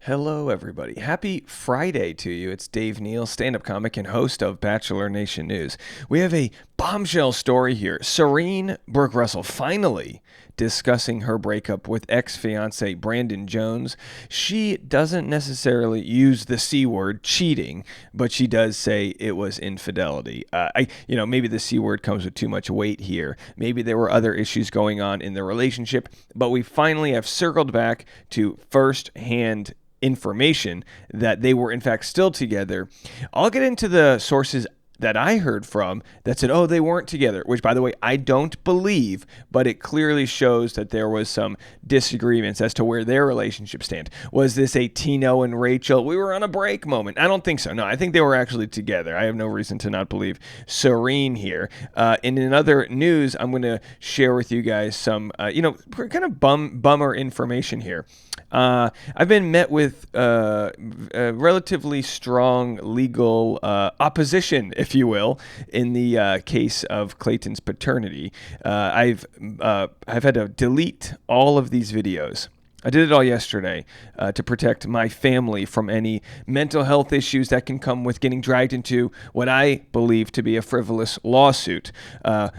Hello, everybody. Happy Friday to you. It's Dave Neal, stand-up comic and host of Bachelor Nation News. We have a bombshell story here. Serene Brooke-Russell finally discussing her breakup with ex-fiance Brandon Jones. She doesn't necessarily use the C word, cheating, but she does say it was infidelity. Maybe the C word comes with too much weight here. Maybe there were other issues going on in the relationship, but we finally have circled back to first-hand information that they were in fact still together. I'll get into the sources that I heard from that said, oh, they weren't together, which, by the way, I don't believe, but it clearly shows that there was some disagreements as to where their relationship stand. Was this a Tino and Rachel, we were on a break moment? I don't think so. No, I think they were actually together. I have no reason to not believe Serene here. And in other news, I'm going to share with you guys some, kind of bummer information here. I've been met with relatively strong legal opposition, if you will, in the case of Clayton's paternity. I've had to delete all of these videos. I did it all yesterday to protect my family from any mental health issues that can come with getting dragged into what I believe to be a frivolous lawsuit.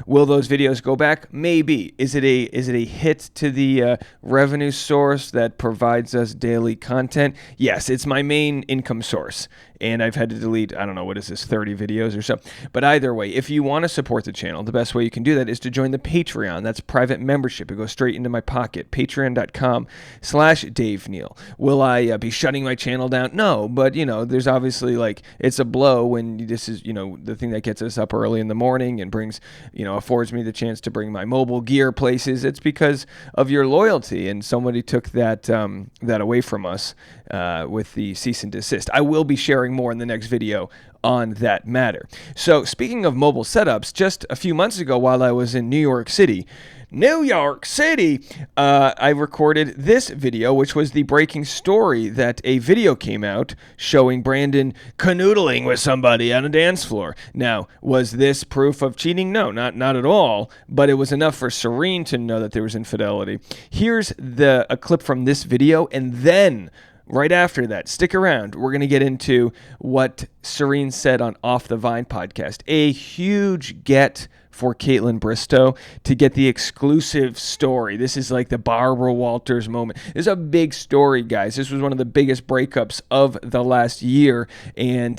Will those videos go back? Maybe. Is it a hit to the revenue source that provides us daily content? Yes, it's my main income source. And I've had to delete, 30 videos or so. But either way, if you want to support the channel, the best way you can do that is to join the Patreon. That's private membership. It goes straight into my pocket. Patreon.com/Dave Neal. Will I be shutting my channel down? No, but, there's obviously, it's a blow when this is, the thing that gets us up early in the morning and brings, affords me the chance to bring my mobile gear places. It's because of your loyalty, and somebody took that away from us with the cease and desist. I will be sharing more in the next video on that matter. So speaking of mobile setups, just a few months ago while I was in New York City, I recorded this video, which was the breaking story that a video came out showing Brandon canoodling with somebody on a dance floor. Now, was this proof of cheating? No, not at all, but it was enough for Serene to know that there was infidelity. Here's a clip from this video, and then right after that, stick around. We're going to get into what Serene said on Off the Vine podcast. A huge get for Caitlyn Bristowe to get the exclusive story. This is like the Barbara Walters moment. This is a big story, guys. This was one of the biggest breakups of the last year, and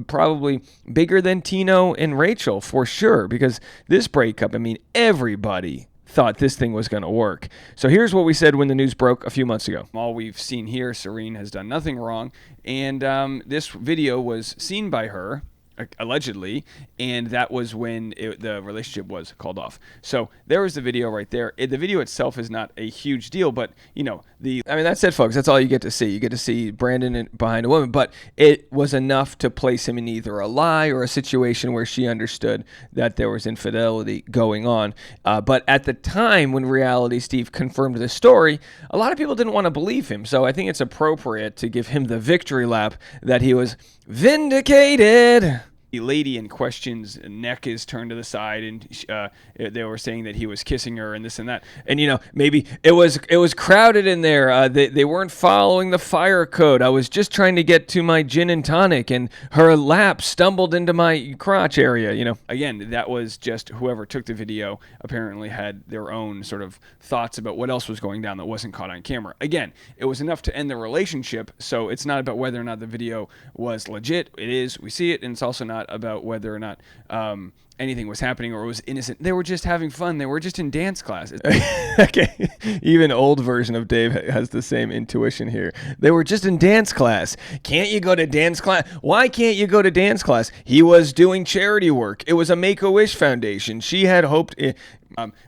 probably bigger than Tino and Rachel for sure, because this breakup, everybody thought this thing was going to work. So here's what we said when the news broke a few months ago. All we've seen here, Serene has done nothing wrong, and this video was seen by her, allegedly, and that was when the relationship was called off. So there was the video right there. The video itself is not a huge deal, but that's it, folks. That's all you get to see. You get to see Brandon behind a woman, but it was enough to place him in either a lie or a situation where she understood that there was infidelity going on. But at the time when Reality Steve confirmed the story, a lot of people didn't want to believe him. So I think it's appropriate to give him the victory lap that he was vindicated. The lady in question's neck is turned to the side, and they were saying that he was kissing her and this and that. And maybe it was crowded in there. They weren't following the fire code. I was just trying to get to my gin and tonic, and her lap stumbled into my crotch area. Again, that was just whoever took the video apparently had their own sort of thoughts about what else was going down that wasn't caught on camera. Again, it was enough to end the relationship, so it's not about whether or not the video was legit. It is. We see it, and it's also not about whether or not anything was happening or it was innocent. They were just having fun. They were just in dance class. Okay, even old version of Dave has the same intuition here. They were just in dance class. Can't you go to dance class? Why can't you go to dance class? He was doing charity work. It was a Make-A-Wish Foundation. She had hoped.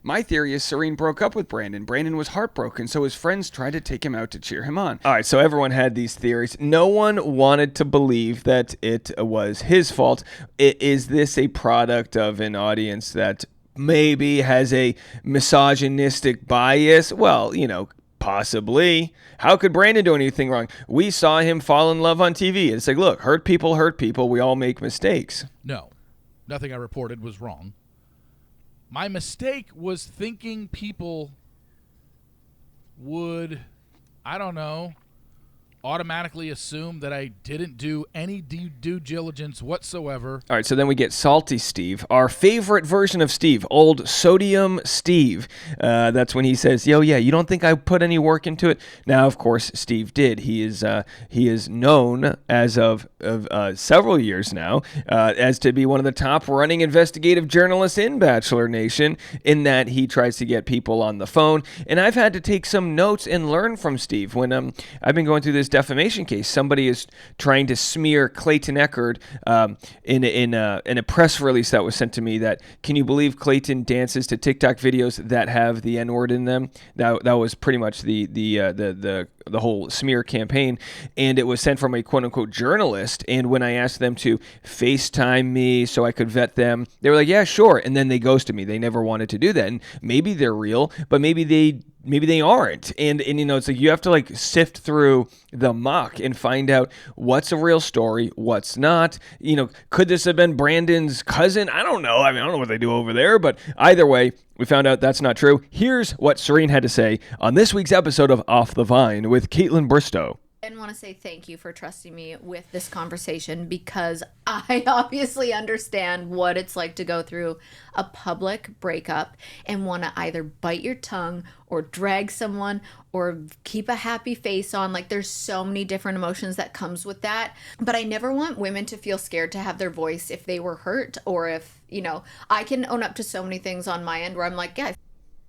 My theory is Serene broke up with Brandon. Brandon was heartbroken, so his friends tried to take him out to cheer him on. All right, so everyone had these theories. No one wanted to believe that it was his fault. Is this a product of an audience that maybe has a misogynistic bias? Well, possibly. How could Brandon do anything wrong? We saw him fall in love on TV. It's like, look, hurt people. We all make mistakes. No, nothing I reported was wrong. My mistake was thinking people would, automatically assume that I didn't do any due diligence whatsoever. All right, so then we get Salty Steve, our favorite version of Steve, old Sodium Steve. That's when he says, "Yo, yeah, you don't think I put any work into it?" Now, of course, Steve did. He is known as of several years now as to be one of the top running investigative journalists in Bachelor Nation, in that he tries to get people on the phone. And I've had to take some notes and learn from Steve. When I've been going through this defamation case, somebody is trying to smear Clayton Echard in a press release that was sent to me. That, can you believe Clayton dances to TikTok videos that have the N-word in them? That was pretty much the whole smear campaign, and it was sent from a quote-unquote journalist. And when I asked them to FaceTime me so I could vet them, they were like, "Yeah, sure," and then they ghosted me. They never wanted to do that. And maybe they're real, but maybe they aren't. And you know, it's like you have to like sift through the muck and find out what's a real story, what's not. You know, could this have been Brandon's cousin? I don't know. I mean, I don't know what they do over there, but either way, we found out that's not true. Here's what Serene had to say on this week's episode of Off the Vine with Caitlyn Bristowe. I want to say thank you for trusting me with this conversation, because I obviously understand what it's like to go through a public breakup and want to either bite your tongue or drag someone or keep a happy face on. Like, there's so many different emotions that comes with that. But I never want women to feel scared to have their voice if they were hurt, or if, you know, I can own up to so many things on my end where I'm like, yeah,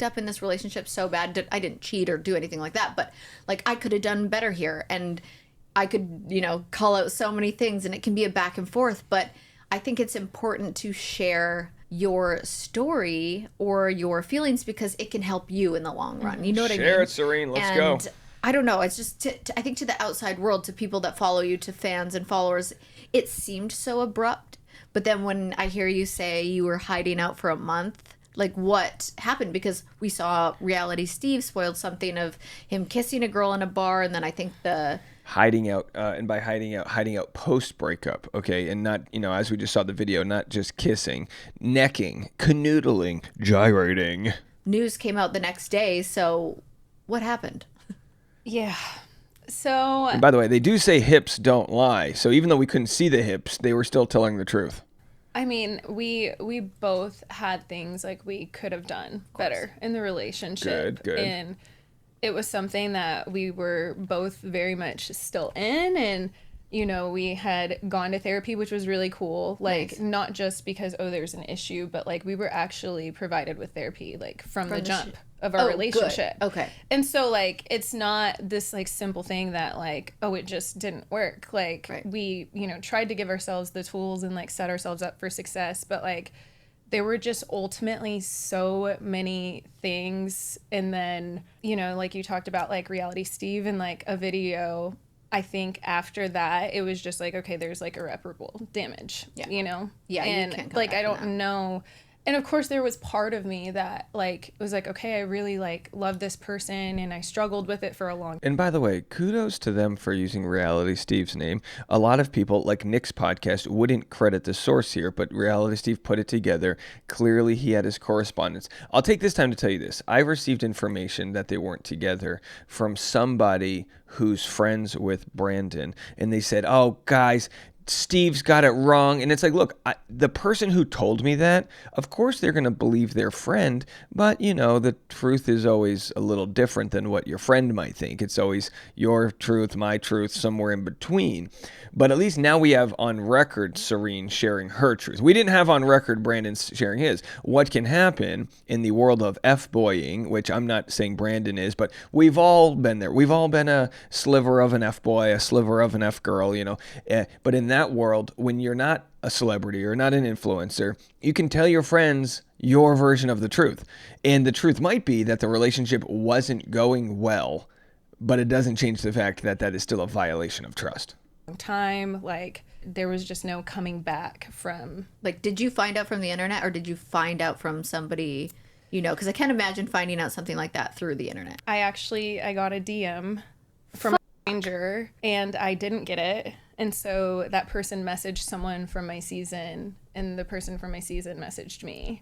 up in this relationship so bad. I didn't cheat or do anything like that, but like, I could have done better here, and I could, you know, call out so many things, and it can be a back and forth. But I think it's important to share your story or your feelings, because it can help you in the long run. You know what I mean? Share it, Serene. Let's go. I don't know. It's just, I think to the outside world, to people that follow you, to fans and followers, it seemed so abrupt. But then when I hear you say you were hiding out for a month, like, what happened? Because we saw Reality Steve spoiled something of him kissing a girl in a bar, and then I think the hiding out, and by hiding out post breakup, okay, and not, you know, as we just saw the video, not just kissing, necking, canoodling, gyrating. News came out the next day. So what happened? Yeah. So, and by the way, they do say hips don't lie. So even though we couldn't see the hips, they were still telling the truth. I mean, we both had things like we could have done better in the relationship. Good. And it was something that we were both very much still in. And, you know, we had gone to therapy, which was really cool. Like, nice. Not just because, there's an issue, but like we were actually provided with therapy, like from the jump of our relationship. Good. Okay. And so like, it's not this like simple thing that like, it just didn't work. Like, right. We, you know, tried to give ourselves the tools and like set ourselves up for success, but like there were just ultimately so many things. And then, you know, like you talked about like Reality Steve and like a video, I think after that it was just like, okay, there's like irreparable damage, you know? Yeah. And you can't like, I don't know. And of course there was part of me that like was like, okay, I really like love this person and I struggled with it for a long time. And by the way, kudos to them for using Reality Steve's name. A lot of people, like Nick's podcast, wouldn't credit the source here, but Reality Steve put it together. Clearly he had his correspondence. I'll take this time to tell you this. I received information that they weren't together from somebody who's friends with Brandon, and they said, "Oh, guys, Steve's got it wrong." And it's like, look, the person who told me that, of course they're going to believe their friend, but you know, the truth is always a little different than what your friend might think. It's always your truth, my truth, somewhere in between. But at least now we have on record Serene sharing her truth. We didn't have on record Brandon sharing his. What can happen in the world of F-boying, which I'm not saying Brandon is, but we've all been there. We've all been a sliver of an F-boy, a sliver of an F-girl, you know. But in that world, when you're not a celebrity or not an influencer, you can tell your friends your version of the truth. And the truth might be that the relationship wasn't going well, but it doesn't change the fact that that is still a violation of trust. Time, like there was just no coming back from. Like, did you find out from the internet, or did you find out from somebody, you know? Because I can't imagine finding out something like that through the internet. I got a DM from a stranger and I didn't get it. And so that person messaged someone from my season, and the person from my season messaged me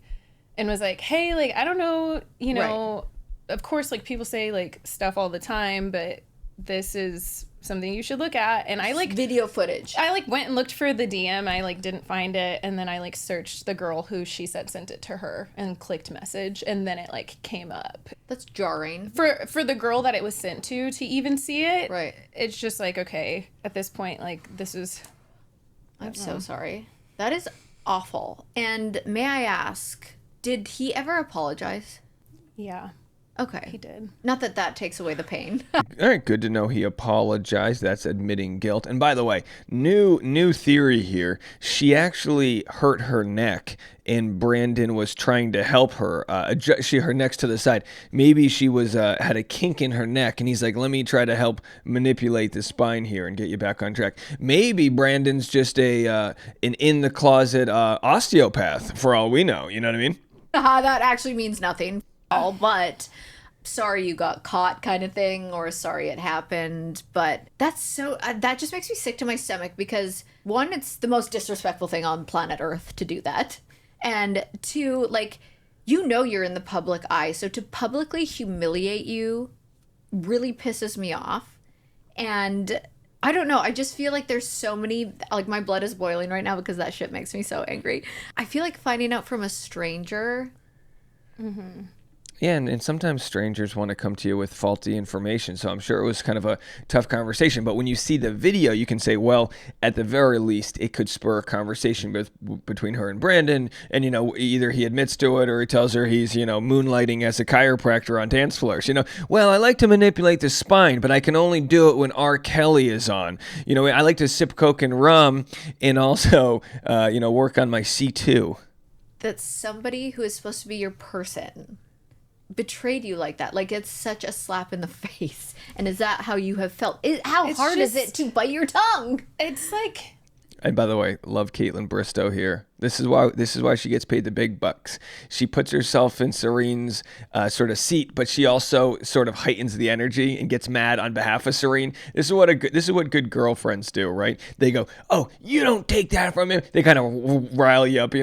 and was like, hey, like, I don't know, you know, right. Of course, like people say like stuff all the time, but this is something you should look at. And I like video footage. I like went and looked for the DM. I like didn't find it, and then I like searched the girl who she said sent it to her and clicked message, and then it like came up. That's jarring. For the girl that it was sent to even see it. Right. It's just like, okay, at this point, like, this is... I'm so sorry. That is awful. And may I ask, did he ever apologize? Yeah. Okay. He did. Not that that takes away the pain. All right, good to know he apologized. That's admitting guilt. And by the way, new theory here. She actually hurt her neck, and Brandon was trying to help her adjust her neck's to the side. Maybe she was had a kink in her neck, and he's like, "Let me try to help manipulate the spine here and get you back on track." Maybe Brandon's just an in the closet osteopath, for all we know. You know what I mean? That actually means nothing. But sorry you got caught kind of thing, or sorry it happened. But that's so that just makes me sick to my stomach, because one, it's the most disrespectful thing on planet Earth to do that, and two, like, you're in the public eye, so to publicly humiliate you really pisses me off. And I don't know, I just feel like there's so many, like, my blood is boiling right now because that shit makes me so angry. I feel like finding out from a stranger. Mm-hmm. Yeah, and sometimes strangers want to come to you with faulty information, so I'm sure it was kind of a tough conversation. But when you see the video, you can say, well, at the very least, it could spur a conversation between her and Brandon, and, either he admits to it or he tells her he's, moonlighting as a chiropractor on dance floors. Well, I like to manipulate the spine, but I can only do it when R. Kelly is on. I like to sip Coke and rum and also, work on my C2. That somebody who is supposed to be your person betrayed you like that. Like, it's such a slap in the face. And is that how you have felt? How hard is it to bite your tongue? It's like... And by the way, love Caitlyn Bristowe here. This is why she gets paid the big bucks. She puts herself in Serene's sort of seat, but she also sort of heightens the energy and gets mad on behalf of Serene. This is what good girlfriends do, right? They go, "Oh, you don't take that from him." They kind of rile you up,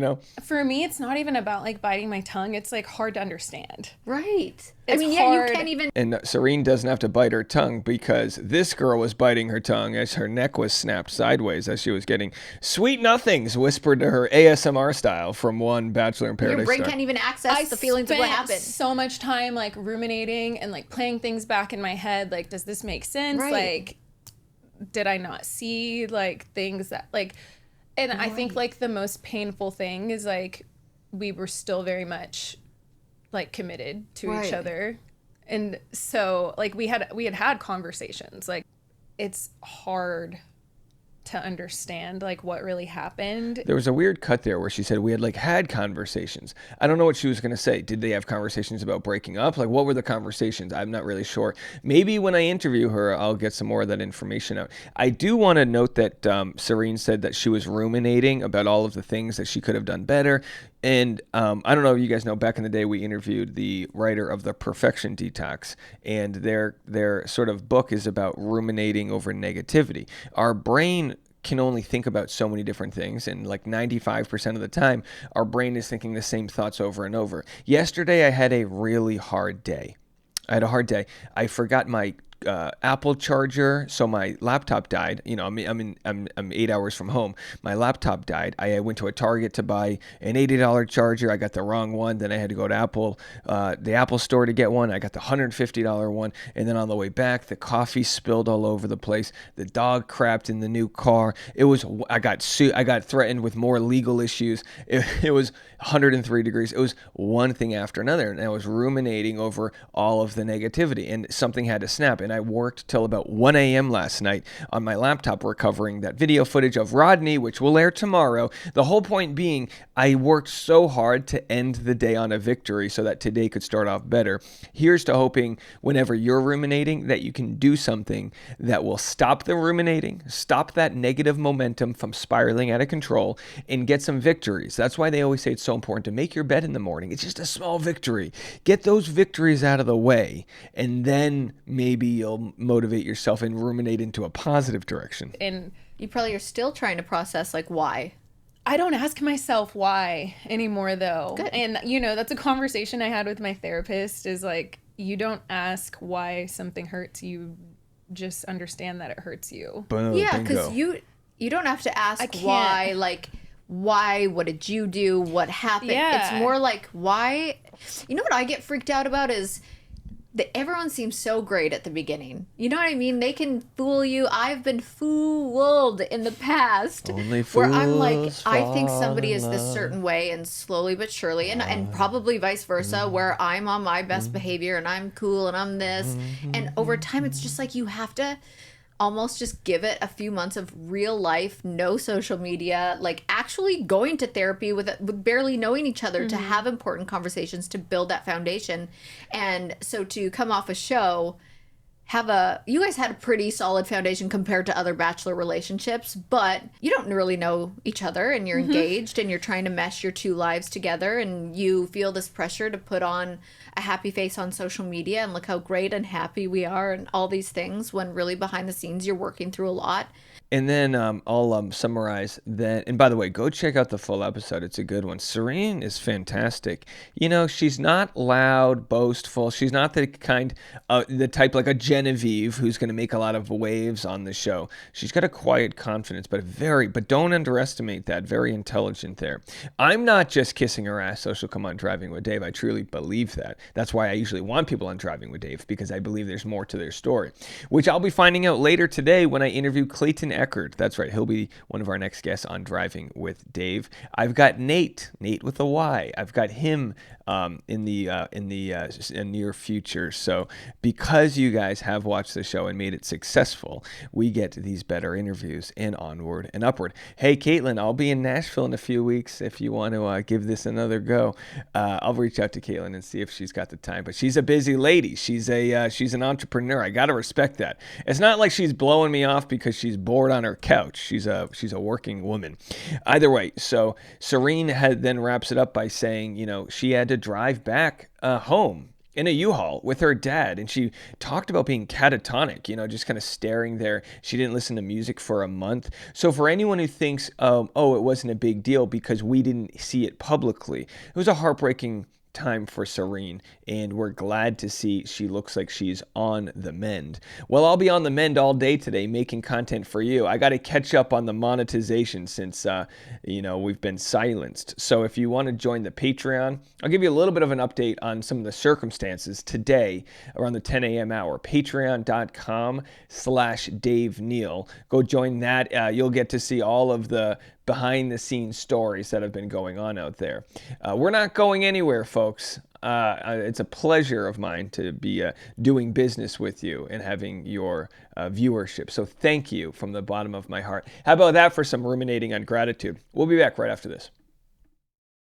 For me, it's not even about like biting my tongue. It's like hard to understand. Right. It's you can't even. And Serene doesn't have to bite her tongue, because this girl was biting her tongue as her neck was snapped sideways as she was getting sweet nothings whispered to her ASMR style from one Bachelor in Paradise Your brain star. can't even access the feelings of what happened. So much time like ruminating and like playing things back in my head. Like, does this make sense? Right. Like, did I not see like things that like, and I think like the most painful thing is like, we were still very much like committed to each other. And so like we had conversations. Like, it's hard to understand like what really happened. There was a weird cut there where she said we had conversations. I don't know what she was going to say. Did they have conversations about breaking up? Like, what were the conversations? I'm not really sure. Maybe when I interview her, I'll get some more of that information out. I do want to note that Serene said that she was ruminating about all of the things that she could have done better. And I don't know if you guys know, back in the day, we interviewed the writer of The Perfection Detox, and their sort of book is about ruminating over negativity. Our brain can only think about so many different things, and like 95% of the time, our brain is thinking the same thoughts over and over. Yesterday, I had a really hard day. I forgot my Apple charger, so my laptop died. I'm 8 hours from home. My laptop died. I went to a Target to buy an $80 charger. I got the wrong one. Then I had to go to the Apple store to get one. I got the $150 one, and then on the way back, the coffee spilled all over the place. The dog crapped in the new car. I got threatened with more legal issues. It was 103 degrees. It was one thing after another, and I was ruminating over all of the negativity, and something had to snap. And I worked till about 1 a.m. last night on my laptop recovering that video footage of Rodney, which will air tomorrow. The whole point being, I worked so hard to end the day on a victory so that today could start off better. Here's to hoping whenever you're ruminating that you can do something that will stop the ruminating, stop that negative momentum from spiraling out of control, and get some victories. That's why they always say it's so important to make your bed in the morning. It's just a small victory. Get those victories out of the way, and then maybe you'll motivate yourself and ruminate into a positive direction. And you probably are still trying to process like why. I don't ask myself why anymore though. Good. And that's a conversation I had with my therapist, is like, you don't ask why something hurts, you just understand that it hurts you. Boom, Yeah, because bingo. you don't have to ask can't. why, like, why, what did you do, what happened? Yeah. It's more like, why? You know what I get freaked out about is that everyone seems so great at the beginning. You know what I mean? They can fool you. I've been fooled in the past. Only where I'm like, fools I think fall somebody in is this love. certain way, and slowly but surely, and probably vice versa, where I'm on my best behavior and I'm cool and I'm this. And over time, it's just like you have to almost just give it a few months of real life, no social media, like actually going to therapy with barely knowing each other to have important conversations to build that foundation. And so to come off a show, you guys had a pretty solid foundation compared to other Bachelor relationships, but you don't really know each other, and you're engaged and you're trying to mesh your two lives together, and you feel this pressure to put on a happy face on social media and look how great and happy we are and all these things, when really behind the scenes you're working through a lot. And then I'll summarize that. And by the way, go check out the full episode. It's a good one. Serene is fantastic. You know, she's not loud, boastful. She's not the type like a Genevieve who's going to make a lot of waves on the show. She's got a quiet confidence, but don't underestimate that. Very intelligent there. I'm not just kissing her ass so she'll come on Driving with Dave. I truly believe that. That's why I usually want people on Driving with Dave, because I believe there's more to their story, which I'll be finding out later today when I interview Clayton Eckert. That's right. He'll be one of our next guests on Driving with Dave. I've got Nate with a Y. I've got him in the near future. So because you guys have watched the show and made it successful, we get these better interviews and onward and upward. Hey, Caitlyn, I'll be in Nashville in a few weeks if you want to give this another go. I'll reach out to Caitlyn and see if she's got the time. But she's a busy lady. She's an entrepreneur. I got to respect that. It's not like she's blowing me off because she's bored on her couch. She's a working woman. Either way, so Serene then wraps it up by saying, she had to drive back home in a U-Haul with her dad, and she talked about being catatonic, just kind of staring there. She didn't listen to music for a month. So for anyone who thinks, it wasn't a big deal because we didn't see it publicly, it was a heartbreaking time for Serene, and we're glad to see she looks like she's on the mend. Well, I'll be on the mend all day today making content for you. I got to catch up on the monetization since we've been silenced. So if you want to join the Patreon, I'll give you a little bit of an update on some of the circumstances today around the 10 a.m. hour. Patreon.com/Dave Neal. Go join that. You'll get to see all of the behind the scenes stories that have been going on out there. We're not going anywhere, folks. It's a pleasure of mine to be doing business with you and having your viewership. So thank you from the bottom of my heart. How about that for some ruminating on gratitude? We'll be back right after this.